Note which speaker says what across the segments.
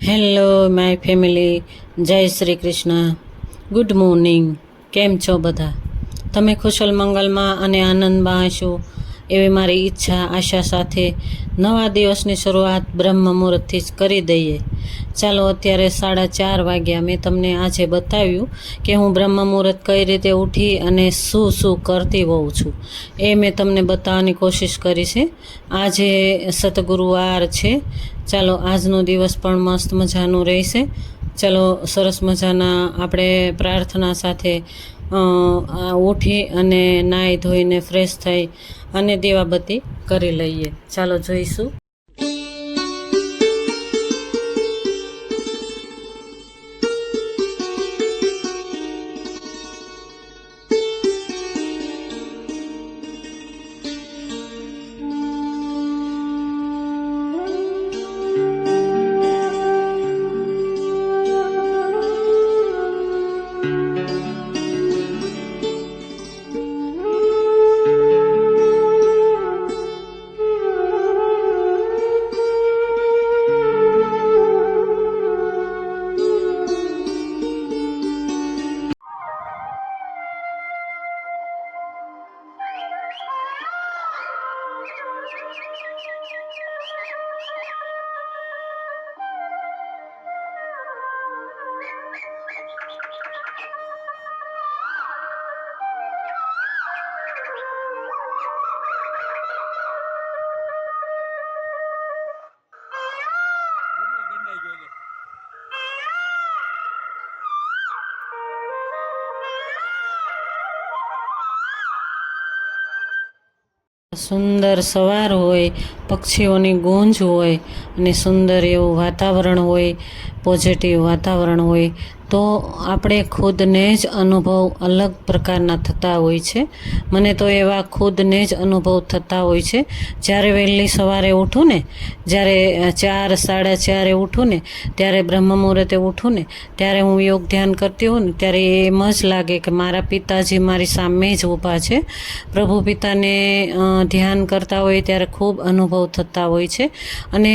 Speaker 1: Hello my family, જય Shri Krishna, good morning. કેમ છો બધા? તમે કુશલ મંગલમાં અને આનંદમાં હશો એવી મારી ઈચ્છા આશા સાથે નવા દિવસની શરૂઆત બ્રહ્મ મુહૂર્તથી જ કરી દઈએ. ચાલો, અત્યારે 4:30 વાગ્યા. મેં તમને આજે બતાવ્યું કે હું બ્રહ્મ મુહૂર્ત કઈ રીતે ઉઠી અને શું કરતી હોઉં છું, એ મેં તમને બતાવવાની કોશિશ કરી છે. આજે સતગુરુવાર છે. ચાલો, આજનો દિવસ પણ મસ્ત મજાનું રહેશે. ચાલો, સરસ મજાના આપણે પ્રાર્થના સાથે ઉઠી અને નાહી ધોઈને ફ્રેશ થઈ અને દીવાબત્તી કરી લઈએ. ચાલો જોઈશું. સુંદર સવાર હોય, પક્ષીઓની ગૂંજ હોય અને સુંદર એવું વાતાવરણ હોય, પોઝિટિવ વાતાવરણ હોય, તો આપણે ખુદને જ અનુભવ અલગ પ્રકારના થતા હોય છે. મને તો એવા ખુદને જ અનુભવ થતા હોય છે. જ્યારે વહેલી સવારે ઉઠું ને, જ્યારે 4, 4:30 ઉઠું ને, ત્યારે બ્રહ્મ મુહૂર્તે ઉઠું ને, ત્યારે હું યોગ ધ્યાન કરતી હોઉં ને, ત્યારે એમ જ લાગે કે મારા પિતાજી મારી સામે જ ઊભા છે. પ્રભુ પિતાને ધ્યાન કરતા હોય ત્યારે ખૂબ અનુભવ થતા હોય છે. અને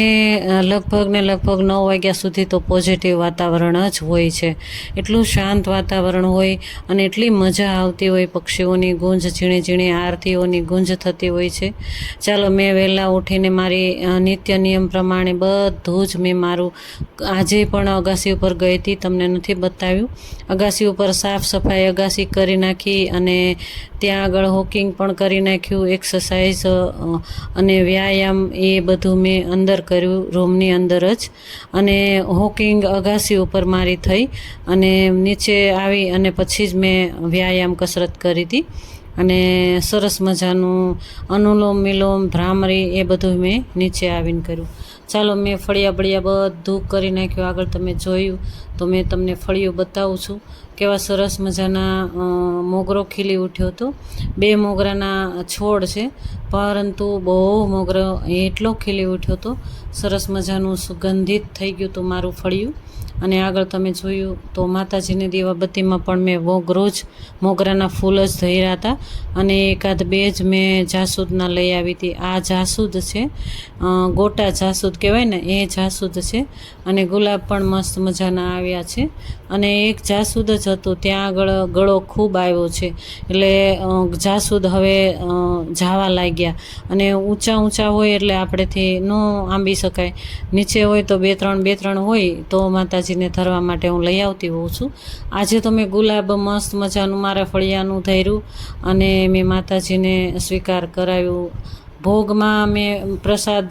Speaker 1: લગભગ 9 વાગ્યા સુધી તો પોઝિટિવ વાતાવરણ જ હોય છે. એટલું શાંત વાતાવરણ હોય અને એટલી મજા આવતી હોય. પક્ષીઓની ગૂંજ, ઝીણી ઝીણી આરતીઓની ગૂંજ થતી હોય છે. ચાલો, મેં વહેલા ઉઠીને મારી નિત્ય નિયમ પ્રમાણે બધું જ મેં મારું આજે પણ અગાસી ઉપર ગઈ હતી, તમને નથી બતાવ્યું. અગાસી ઉપર સાફ સફાઈ અગાસી કરી નાખી અને ત્યાં આગળ વોકિંગ પણ કરી નાખ્યું, એક્સરસાઇઝ અને વ્યાયામ એ બધું મેં અંદર કર્યું, રૂમની અંદર જ. અને વોકિંગ અગાસી ઉપર મારી થઈ અને નીચે આવી અને પછી જ મેં વ્યાયામ કસરત કરી હતી. અને સરસ મજાનું અનુલોમ વિલોમ, ભ્રામરી એ બધું મેં નીચે આવીને કર્યું. ચાલો, મેં ફળિયા બળિયા બધું કરી નાખ્યું. આગળ તમે જોયું તો મેં તમને ફળિયું બતાવું છું. કેવા સરસ મજાના મોગરો ખીલી ઉઠ્યો હતો. 2 મોગરાના છોડ છે, પરંતુ બહુ મોગરો એટલો ખીલી ઉઠ્યો હતો. સરસ મજાનું સુગંધિત થઈ ગયું હતું મારું ફળિયું. અને આગળ તમે જોયું તો માતાજીની દીવાબત્તીમાં પણ મેં મોગરાના ફૂલ જ ધર્યા હતા. અને 1-2 જ મેં જાસૂદના લઈ આવી હતી. આ જાસૂદ છે, ગોટા જાસૂદ કહેવાય ને, એ જાસૂદ છે. અને ગુલાબ પણ મસ્ત મજાના આવ્યા છે. અને એક જાસૂદ જ હતું, ત્યાં આગળ ગળો ખૂબ આવ્યો છે, એટલે જાસૂદ હવે જાવા લાગ્યા. અને ઊંચા હોય એટલે આપણેથી ન આંબી શકાય. નીચે હોય તો 2-3 હોય તો માતાજીને ધરવા માટે હું લઈ આવતી હોઉં છું. આજે તો મેં ગુલાબ મસ્ત મજાનું મારા ફળિયાનું ધર્યું અને મેં માતાજીને સ્વીકાર કરાવ્યું. ભોગમાં મેં પ્રસાદ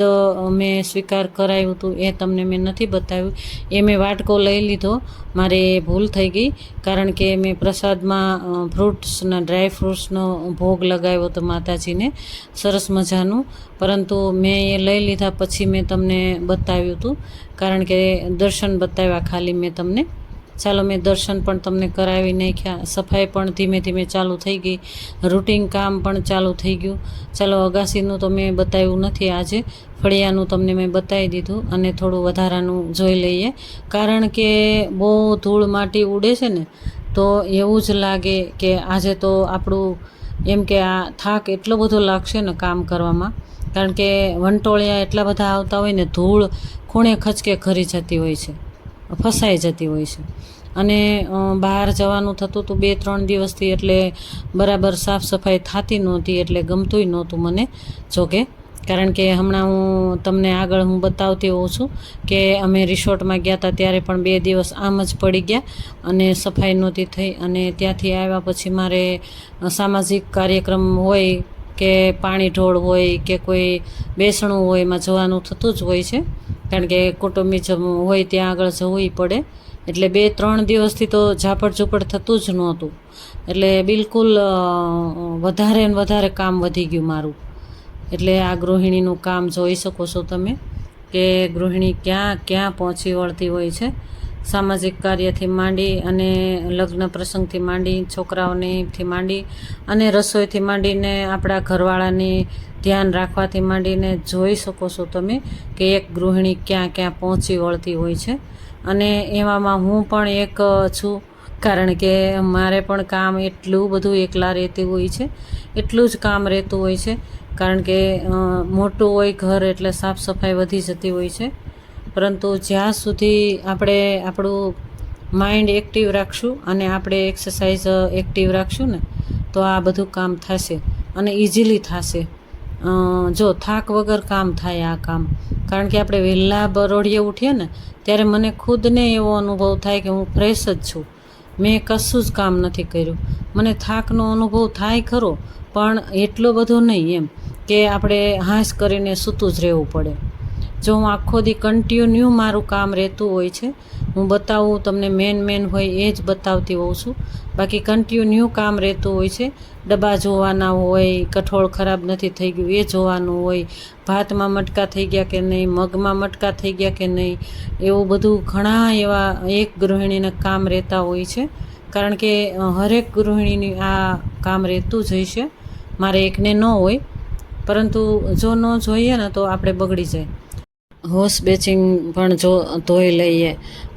Speaker 1: મેં સ્વીકાર કરાવ્યું હતું, એ તમને મેં નથી બતાવ્યું. એ મેં વાટકો લઈ લીધો, મારે ભૂલ થઈ ગઈ, કારણ કે મેં પ્રસાદમાં ડ્રાય ફ્રૂટ્સનો ભોગ લગાવ્યો હતો માતાજીને, સરસ મજાનું. પરંતુ મેં એ લઈ લીધા પછી મેં તમને બતાવ્યું હતું, કારણ કે દર્શન બતાવ્યા ખાલી મેં તમને. ચાલો, મેં દર્શન પણ તમને કરાવી નાખ્યા. સફાઈ પણ ધીમે ધીમે ચાલુ થઈ ગઈ, રૂટિન કામ પણ ચાલુ થઈ ગયું. ચાલો, અગાસીનું તો મેં બતાવ્યું નથી આજે, ફળિયાનું તમને મેં બતાવી દીધું. અને થોડું વધારાનું જોઈ લઈએ, કારણ કે બહુ ધૂળ માટી ઉડે છે ને, તો એવું જ લાગે કે આજે તો આપણું એમ કે આ થાક એટલો બધો લાગશે ને કામ કરવામાં, કારણ કે વંટોળિયા એટલા બધા આવતા હોય ને, ધૂળ ખૂણે ખચકે ખરી જતી હોય છે, ફસાઈ જતી હોય છે. અને બહાર જવાનું થતું હતું 2-3 દિવસથી, એટલે બરાબર સાફ સફાઈ થતી નહોતી, એટલે ગમતુંય નહોતું મને. જોકે કારણ કે હમણાં હું તમને આગળ હું બતાવતી હોઉં છું કે અમે રિસોર્ટમાં ગયા હતા ત્યારે પણ 2 દિવસ આમ જ પડી ગયા અને સફાઈ નહોતી થઈ. અને ત્યાંથી આવ્યા પછી મારે સામાજિક કાર્યક્રમ હોય કે પાણી ઢોળ હોય કે કોઈ બેસણું હોય, એમાં જવાનું થતું જ હોય છે, કારણ કે કુટુંબી હોય ત્યાં આગળ જવું પડે. એટલે 2-3 દિવસથી તો ઝાપડ ઝૂપડ થતું જ નહોતું, એટલે બિલકુલ વધારે ને વધારે કામ વધી ગયું મારું. એટલે આ ગૃહિણીનું કામ જોઈ શકો છો તમે કે ગૃહિણી ક્યાં ક્યાં પહોંચી વળતી હોય છે. સામાજિક કાર્યથી માંડી અને લગ્ન પ્રસંગથી માંડી, છોકરાઓનેથી માંડી અને રસોઈથી માંડીને આપણા ઘરવાળાની ધ્યાન રાખવાથી માંડીને જોઈ શકો છો તમે કે એક ગૃહિણી ક્યાં ક્યાં પહોંચી વળતી હોય છે. અને એવામાં હું પણ એક છું, કારણ કે મારે પણ કામ એટલું બધું એકલા રહેતું હોય છે, એટલું જ કામ રહેતું હોય છે. કારણ કે મોટું હોય ઘર એટલે સાફ સફાઈ વધી જતી હોય છે, પરંતુ જ્યાં સુધી આપણે આપણું માઇન્ડ એક્ટિવ રાખશું અને આપણે એક્સરસાઇઝ એક્ટિવ રાખશું ને, તો આ બધું કામ થશે અને ઇઝીલી થશે. જો થાક વગર કામ થાય આ કામ, કારણ કે આપણે વહેલા બરોડીએ ઉઠીએ ને ત્યારે મને ખુદને એવો અનુભવ થાય કે હું ફ્રેશ જ છું, મેં કશું જ કામ નથી કર્યું. મને થાકનો અનુભવ થાય ખરો, પણ એટલો બધો નહીં એમ કે આપણે હાંસ કરીને સૂતું જ રહેવું પડે. જો હું આખો દી કન્ટિન્યુ મારું કામ રહેતું હોય છે, હું બતાવું તમને મેન હોય એ જ બતાવતી હોઉં છું, બાકી કન્ટિન્યુ કામ રહેતું હોય છે. ડબ્બા જોવાના હોય, કઠોળ ખરાબ નથી થઈ ગયું એ જોવાનું હોય, ભાતમાં મટકા થઈ ગયા કે નહીં, મગમાં મટકા થઈ ગયા કે નહીં, એવું બધું ઘણા એવા એક ગૃહિણીને કામ રહેતા હોય છે. કારણ કે હરેક ગૃહિણીની આ કામ રહેતું જ હોય છે, મારે એકને ન હોય, પરંતુ જો ન જોઈએ ને તો આપણે બગડી જાય. હોશ બેચિંગ પણ જો ધોઈ લઈએ,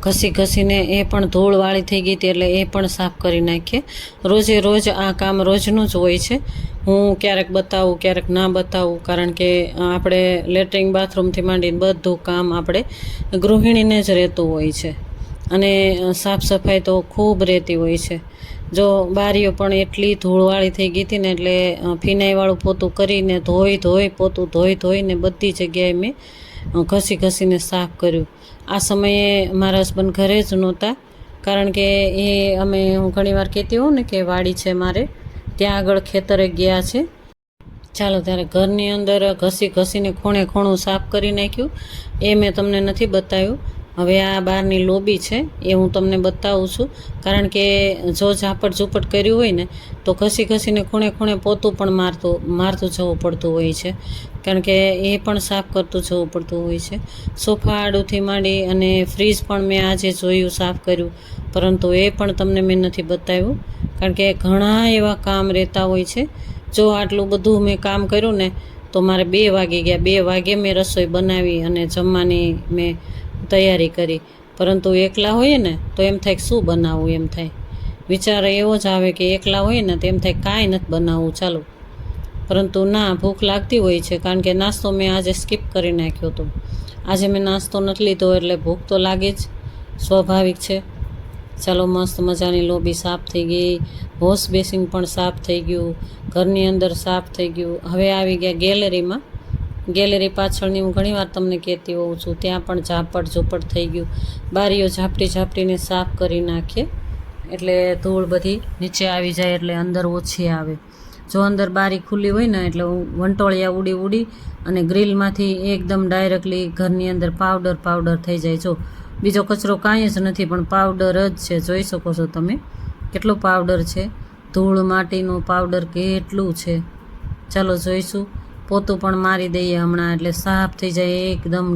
Speaker 1: ઘસીને એ પણ ધૂળવાળી થઈ ગઈ હતી એટલે એ પણ સાફ કરી નાખીએ. રોજે રોજ આ કામ રોજનું જ હોય છે. હું ક્યારેક બતાવું ક્યારેક ના બતાવું, કારણ કે આપણે લેટ્રિન બાથરૂમથી માંડીને બધું કામ આપણે ગૃહિણીને જ રહેતું હોય છે. અને સાફ સફાઈ તો ખૂબ રહેતી હોય છે. જો બારીઓ પણ એટલી ધૂળવાળી થઈ ગઈ હતી ને, એટલે ફિનાઈવાળું પોતું કરીને પોતું ધોઈને બધી જગ્યાએ મેં ઘસીને સાફ કર્યું. આ સમયે મારા હસબન્ડ ઘરે જ નહોતા, કારણ કે હું ઘણીવાર કહેતી હોઉં ને કે વાડી છે મારે, ત્યાં આગળ ખેતરે ગયા છે. ચાલો ત્યારે ઘરની અંદર ઘસીને ખૂણું સાફ કરી નાખ્યું. એ મેં તમને નથી બતાવ્યું. હવે આ બહારની લોબી છે એ હું તમને બતાવું છું, કારણ કે જો ઝાપટ ઝૂપટ કર્યું હોય ને તો ઘસીને ખૂણે પોતું પણ મારતું જવું પડતું હોય છે, કારણ કે એ પણ સાફ કરતું જવું પડતું હોય છે. સોફા આડુંથી માંડી અને ફ્રીજ પણ મેં આજે જોયું, સાફ કર્યું, પરંતુ એ પણ તમને મેં નથી બતાવ્યું, કારણ કે ઘણા એવા કામ રહેતા હોય છે. જો આટલું બધું મેં કામ કર્યું ને તો મારે 2 વાગી ગયા. 2 વાગે મેં રસોઈ બનાવી અને જમવાની મેં તૈયારી કરી. પરંતુ એકલા હોઈએ ને તો એમ થાય કે શું બનાવવું, એમ થાય વિચાર એવો જ આવે કે એકલા હોય ને તો એમ થાય કાંઈ નથી બનાવવું, ચાલો. પરંતુ ના, ભૂખ લાગતી હોય છે, કારણ કે નાસ્તો મેં આજે સ્કીપ કરી નાખ્યો હતો. આજે મેં નાસ્તો નથી લીધો એટલે ભૂખ તો લાગે જ, સ્વાભાવિક છે. ચાલો, મસ્ત મજાની લોબી સાફ થઈ ગઈ, વોશ બેસિન પણ સાફ થઈ ગયું, ઘરની અંદર સાફ થઈ ગયું. હવે આવી ગયા ગેલેરીમાં. ગેલેરી પાછળની હું ઘણીવાર તમને કહેતી હોઉં છું, ત્યાં પણ ઝાપટ ઝૂપટ થઈ ગયું. બારીઓ ઝાપટીને સાફ કરી નાખીએ એટલે ધૂળ બધી નીચે આવી જાય, એટલે અંદર ઓછી આવે. જો અંદર બારી ખુલ્લી હોય ને એટલે વંટોળિયા ઉડી અને ગ્રીલમાંથી એકદમ ડાયરેક્ટલી ઘરની અંદર પાવડર થઈ જાય. જો બીજો કચરો કાંઈ જ નથી, પણ પાવડર જ છે. જોઈ શકો છો તમે કેટલો પાવડર છે, ધૂળ માટીનું પાવડર કેટલું છે. ચાલો જોઈશું. પોતું પણ મારી દઈએ હમણાં, એટલે સાફ થઈ જાય એકદમ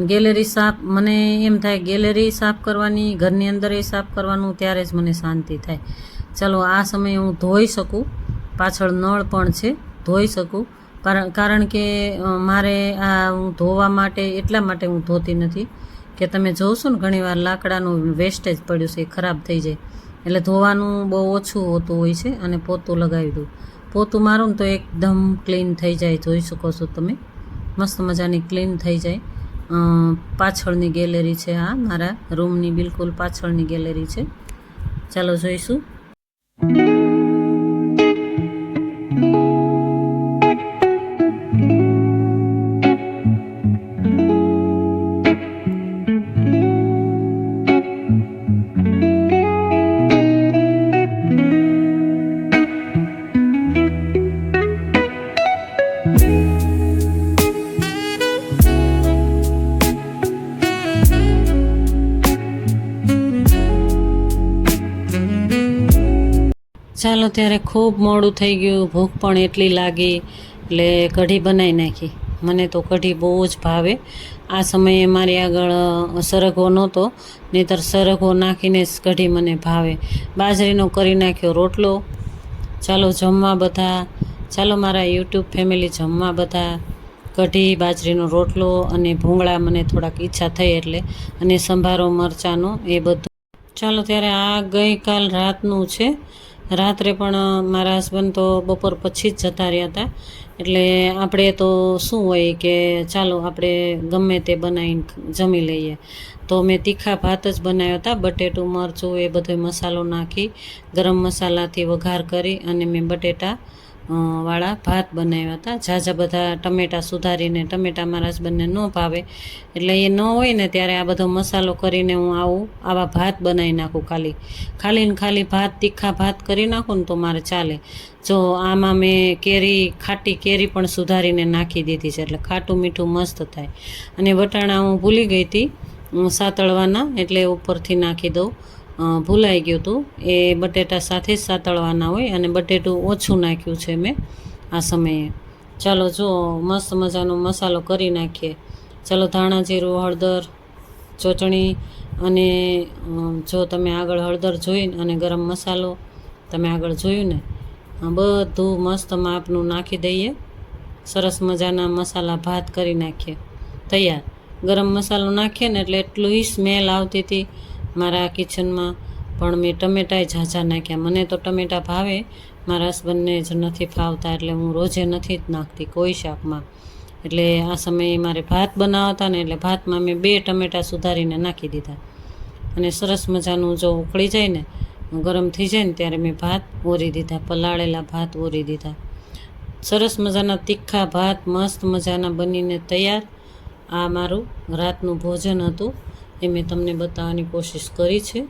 Speaker 1: ગેલેરી સાફ. મને એમ થાય ગેલેરી સાફ કરવાની, ઘરની અંદર એ સાફ કરવાનું, ત્યારે જ મને શાંતિ થાય. ચાલો, આ સમયે હું ધોઈ શકું, પાછળ નળ પણ છે, ધોઈ શકું. કારણ કે મારે આ હું ધોવા માટે એટલા માટે હું ધોતી નથી કે તમે જોશો ને ઘણીવાર લાકડાનું વેસ્ટેજ પડ્યું છે, એ ખરાબ થઈ જાય એટલે ધોવાનું બહુ ઓછું હોતું હોય છે. અને પોતું લગાવી દઉં. પોતું મારું ને તો એકદમ ક્લીન થઈ જાય, જોઈ શકો છો તમે. મસ્ત મજાની ક્લીન થઈ જાય. પાછળની ગેલેરી છે, આ મારા રૂમની બિલકુલ પાછળની ગેલેરી છે. ચાલો જોઈશું. ચાલો ત્યારે ખૂબ મોડું થઈ ગયું, ભૂખ પણ એટલી લાગી, એટલે કઢી બનાવી નાખી. મને તો કઢી બહુ જ ભાવે. આ સમયે મારી આગળ સરગવો નહોતો, નહીંતર સરગવો નાખીને જ કઢી મને ભાવે. બાજરીનો કરી નાખ્યો રોટલો. ચાલો જમવા બધા, ચાલો મારા યુટ્યુબ ફેમિલી જમવા બધા. કઢી, બાજરીનો રોટલો અને ભૂંગળા મને થોડાક ઈચ્છા થઈ એટલે, અને સંભારો મરચાંનો એ બધું. ચાલો ત્યારે આ ગઈકાલ રાતનું છે. રાત્રે પણ મારા હસબન્ડ તો બપોર પછી જ જતા રહ્યા હતા. એટલે આપણે તો શું હોય કે ચાલો આપણે ગમે તે બનાવીને જમી લઈએ. તો મેં તીખા ભાત જ બનાવ્યા હતા. બટેટું, મરચું એ બધો મસાલો નાખી, ગરમ મસાલાથી વઘાર કરી અને મેં બટેટા વાળા ભાત બનાવ્યા હતા. ઝાઝા બધા ટમેટાં સુધારીને, ટમેટાં મારા હસબન્ડને ન ભાવે એટલે એ ન હોય ને ત્યારે આ બધો મસાલો કરીને હું આવા ભાત બનાવી નાખું. ખાલી ભાત, તીખા ભાત કરી નાખું ને તો મારે ચાલે. જો આમાં મેં ખાટી કેરી પણ સુધારીને નાખી દીધી છે, એટલે ખાટું મીઠું મસ્ત થાય. અને વટાણા હું ભૂલી ગઈ હતી સાતળવાના, એટલે ઉપરથી નાખી દઉં. ભૂલાઈ ગયું હતું. એ બટેટા સાથે જ સાતળવાના હોય, અને બટેટું ઓછું નાખ્યું છે મેં આ સમયે. ચાલો જો મસ્ત મજાનો મસાલો કરી નાખીએ. ચાલો ધાણા જીરું, હળદર, ચટણી, અને જો તમે આગળ હળદર જોઈને અને ગરમ મસાલો તમે આગળ જોયું ને, બધું મસ્ત માપનું નાખી દઈએ. સરસ મજાના મસાલા ભાત કરી નાખીએ. તૈયાર. ગરમ મસાલો નાખીએ ને એટલે એટલી સ્મેલ આવતી હતી મારા કિચનમાં. પણ મેં ટમેટાએ ઝાઝા નાખ્યા. મને તો ટમેટા ભાવે, મારા હસબન્ડને જ નથી ફાવતા, એટલે હું રોજે નથી જ નાખતી કોઈ શાકમાં. એટલે આ સમયે મારે ભાત બનાવતા ને એટલે ભાતમાં મેં 2 ટમેટાં સુધારીને નાખી દીધા. અને સરસ મજાનું જો ઉકળી જાય ને, ગરમ થઈ જાય ને ત્યારે મેં ભાત ઓરી દીધા, પલાળેલા ભાત ઓરી દીધા. સરસ મજાના તીખા ભાત મસ્ત મજાના બનીને તૈયાર. આ મારું રાતનું ભોજન હતું, એ મેં તમને બતાવવાની કોશિશ કરી છે.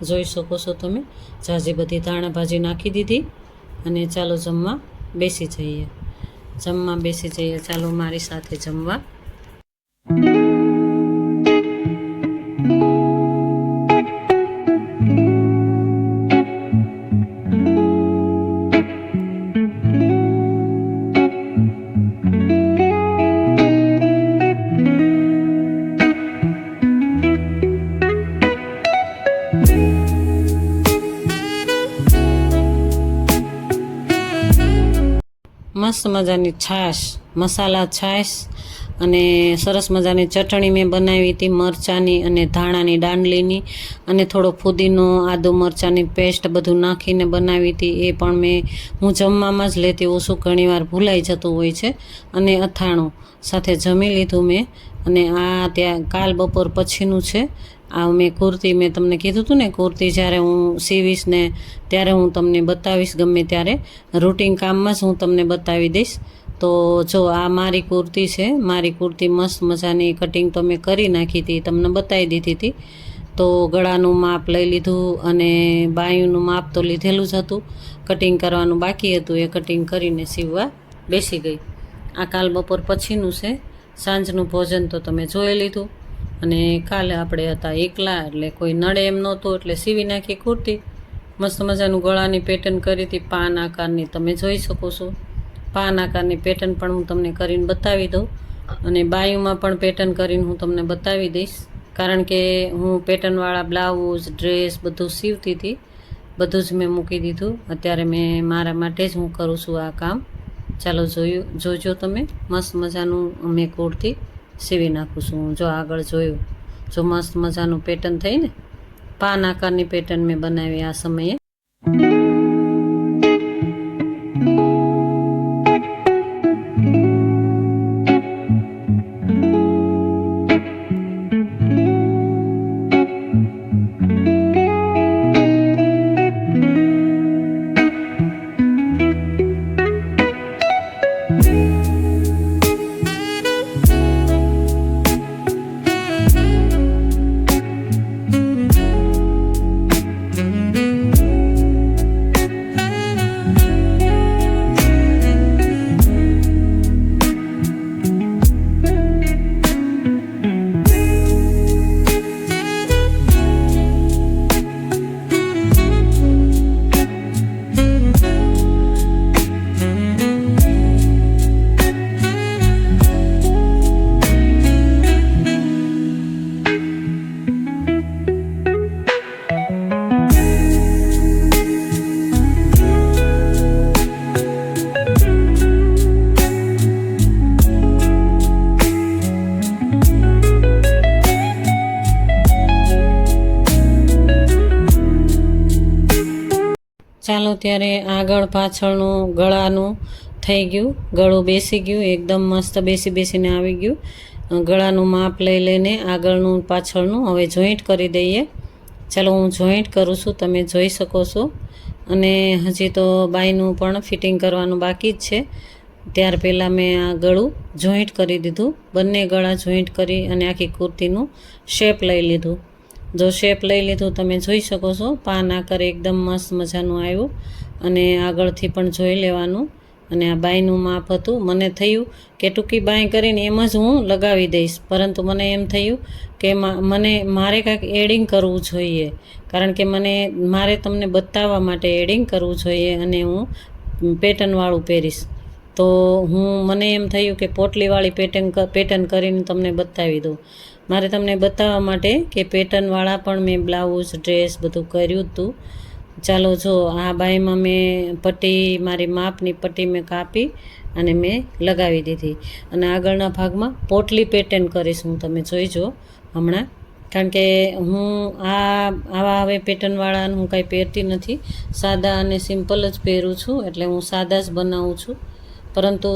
Speaker 1: જોઈ શકો છો તમે. ઝાઝી બધી ધાણા ભાજી નાખી દીધી. અને ચાલો જમવા બેસી જઈએ. ચાલો મારી સાથે જમવા. મસ્ત મજાની છાશ, મસાલા છાશ, અને સરસ મજાની ચટણી મેં બનાવી હતી મરચાંની અને ધાણાની દાંડલીની, અને થોડો ફુદીનો, આદુ મરચાંની પેસ્ટ બધું નાખીને બનાવી હતી. એ પણ હું જમવામાં જ લેતી હોઉં છું, ઘણીવાર ભૂલાઈ જતું હોય છે. અને અથાણું સાથે જમી લીધું મેં. અને આ ત્યાં કાલ બપોર પછીનું છે. આ કુર્તી મેં તમને કીધું હતું ને, કુર્તી જ્યારે હું સીવીશ ને ત્યારે હું તમને બતાવીશ. ગમે ત્યારે રૂટિન કામમાં જ હું તમને બતાવી દઈશ. તો જો આ મારી કુર્તી છે. મારી કુર્તી મસ્ત મજાની કટિંગ તો મેં કરી નાખી હતી, તમને બતાવી દીધી હતી. તો ગળાનું માપ લઈ લીધું, અને બાયુંનું માપ તો લીધેલું જ હતું. કટિંગ કરવાનું બાકી હતું, એ કટિંગ કરીને સીવવા બેસી ગઈ. આ કાલ બપોર પછીનું છે. સાંજનું ભોજન તો તમે જોઈ લીધું. અને કાલે આપણે હતા એકલા, એટલે કોઈ નડે એમ નહોતું, એટલે સીવી નાખી કુર્તી. મસ્ત મજાનું ગળાની પેટર્ન કરી હતી, પાન આકારની. તમે જોઈ શકો છો. પાન આકારની પેટર્ન પણ હું તમને કરીને બતાવી દઉં. અને બાયુમાં પણ પેટર્ન કરીને હું તમને બતાવી દઈશ. કારણ કે હું પેટર્નવાળા બ્લાઉઝ, ડ્રેસ બધું સીવતી હતી. બધું જ મેં મૂકી દીધું. અત્યારે મેં મારા માટે જ હું કરું છું આ કામ. ચાલો જોજો તમે. મસ્ત મજાનું મેં કુર્તી સીવી નાખું છું. જો આગળ જોયું, જો મસ્ત મજાનું પેટર્ન થઈ ને, પાન આકારની પેટર્ન મેં બનાવી આ સમયે. ચાલો ત્યારે આગળ પાછળનું ગળાનું થઈ ગયું, ગળું બેસી ગયું, એકદમ મસ્ત બેસીને આવી ગયું. ગળાનું માપ લઈને આગળનું પાછળનું હવે જોઈન્ટ કરી દઈએ. ચાલો હું જોઈન્ટ કરું છું, તમે જોઈ શકો છો. અને હજી તો બાઈનું પણ ફિટિંગ કરવાનું બાકી જ છે. ત્યાર પહેલાં મેં આ ગળું જોઈન્ટ કરી દીધું. બંને ગળા જોઈન્ટ કરી અને આખી કુર્તીનું શેપ લઈ લીધું. જો શેપ લઈ લીધું તમે જોઈ શકો છો, પાન આકાર એકદમ મસ્ત મજાનું આવ્યું. અને આગળથી પણ જોઈ લેવાનું. અને આ બાઈનું માપ હતું. મને થયું કે ટૂંકી બાઈ કરીને એમ જ હું લગાવી દઈશ, પરંતુ મને એમ થયું કે મારે કાંઈક એડિંગ કરવું જોઈએ, કારણ કે મારે તમને બતાવવા માટે એડિંગ કરવું જોઈએ અને હું પેટર્નવાળું પહેરીશ. તો મને એમ થયું કે પોટલીવાળી પેટર્ન કરીને તમને બતાવી દઉં. મારે તમને બતાવવા માટે કે પેટર્નવાળા પણ મેં બ્લાઉઝ, ડ્રેસ બધું કર્યું હતું. ચાલો જો આ બાઈમાં મેં પટ્ટી, મારી માપની પટ્ટી મેં કાપી અને મેં લગાવી દીધી. અને આગળના ભાગમાં પોટલી પેટર્ન કરીશ હું, તમે જોઈજો હમણાં. કારણ કે હું આવા હવે પેટર્નવાળા હું કાંઈ પહેરતી નથી, સાદા અને સિમ્પલ જ પહેરું છું. એટલે હું સાદા જ બનાવું છું. પરંતુ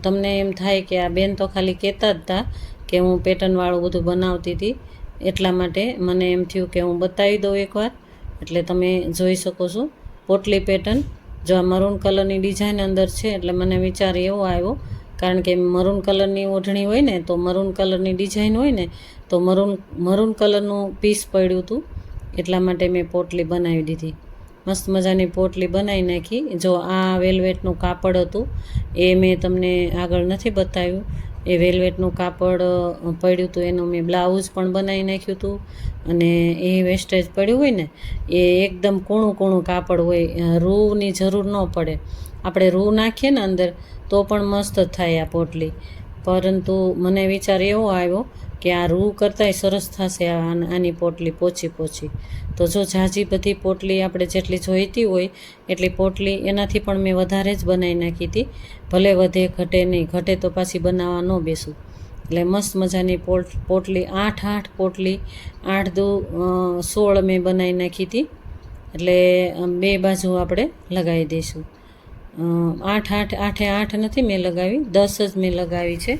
Speaker 1: તમને એમ થાય કે આ બેન તો ખાલી કહેતા જ હતા કે હું પેટર્નવાળું બધું બનાવતી હતી, એટલા માટે મને એમ થયું કે હું બતાવી દઉં એકવાર. એટલે તમે જોઈ શકો છો પોટલી પેટર્ન. જો આ મરૂન કલરની ડિઝાઇન અંદર છે, એટલે મને વિચાર એવો આવ્યો, કારણ કે મરૂન કલરની ઓઢણી હોય ને, તો મરૂન કલરની ડિઝાઇન હોય ને, તો મરૂન કલરનું પીસ પડ્યું હતું, એટલા માટે મેં પોટલી બનાવી દીધી. મસ્ત મજાની પોટલી બનાવી નાખી. જો આ વેલ્વેટનું કાપડ હતું, એ મેં તમને આગળ નથી બતાવ્યું. એ વેલ્વેટનું કાપડ પડ્યું હતું, એનું મેં બ્લાઉઝ પણ બનાવી નાખ્યું હતું. અને એ વેસ્ટેજ પડ્યું હોય ને, એ એકદમ કૂણું કાપડ હોય, રૂની જરૂર ન પડે. આપણે રૂ નાખીએ ને અંદર તો પણ મસ્ત થાય આ પોટલી. પરંતુ મને વિચાર એવો આવ્યો કે આ રૂ કરતાંય સરસ થશે આની પોટલી પોચી. તો જો ઝાઝી બધી પોટલી આપણે જેટલી જોઈતી હોય એટલી પોટલી એનાથી પણ મેં વધારે જ બનાવી નાખી હતી. ભલે વધે ઘટે નહીં, ઘટે તો પાછી બનાવવા ન બેસું. એટલે મસ્ત મજાની પોટલી 8 પોટલી 8 દુ 16 મેં બનાવી નાખી હતી. એટલે બે બાજુ આપણે લગાવી દઈશું. 8 નથી મેં લગાવી, 10 જ મેં લગાવી છે.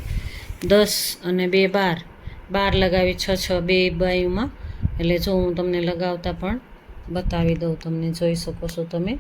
Speaker 1: 10 અને 2 12 લગાવી, 6 બે બાયુમાં. એટલે જો હું તમને લગાવતા પણ બતાવી દઉં, તમને જોઈ શકો છો તમે.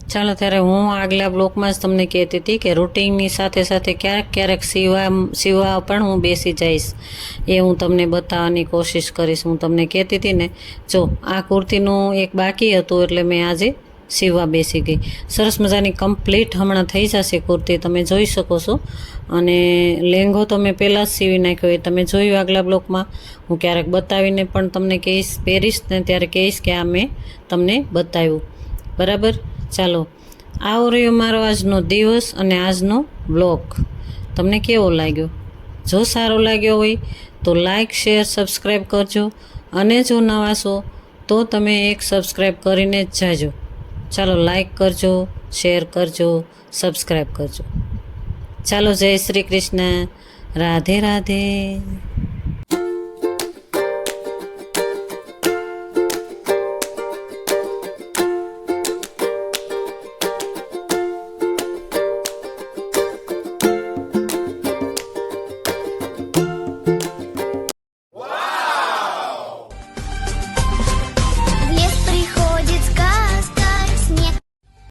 Speaker 1: ચાલો ત્યારે હું આગલા બ્લોકમાં જ તમને કહેતી હતી કે રૂટિનની સાથે સાથે ક્યારેક સીવવા પણ હું બેસી જઈશ, એ હું તમને બતાવવાની કોશિશ કરીશ. હું તમને કહેતી હતી ને, જો આ કુર્તીનું એક બાકી હતું એટલે મેં આજે સીવવા બેસી ગઈ. સરસ મજાની કમ્પ્લીટ હમણાં થઈ જશે કુર્તી, તમે જોઈ શકો છો. અને લેંઘો તો મેં પહેલાં જ સીવી નાખ્યો, એ તમે જોયું આગલા બ્લોકમાં. હું ક્યારેક બતાવીને પણ તમને કહીશ, પહેરીશ ને ત્યારે કહીશ કે આ મેં તમને બતાવ્યું. બરાબર. ચાલો, આવો રહ્યો મારો આજનો દિવસ અને આજનો બ્લોગ. તમને કેવો લાગ્યો? જો સારો લાગ્યો હોય તો લાઈક, શેર, સબસ્ક્રાઈબ કરજો. અને જો નવા છો તો તમે એક સબસ્ક્રાઈબ કરીને જ જાજો. ચાલો, લાઈક કરજો, શેર કરજો, સબસ્ક્રાઈબ કરજો. ચાલો, જય શ્રી કૃષ્ણ, રાધે રાધે.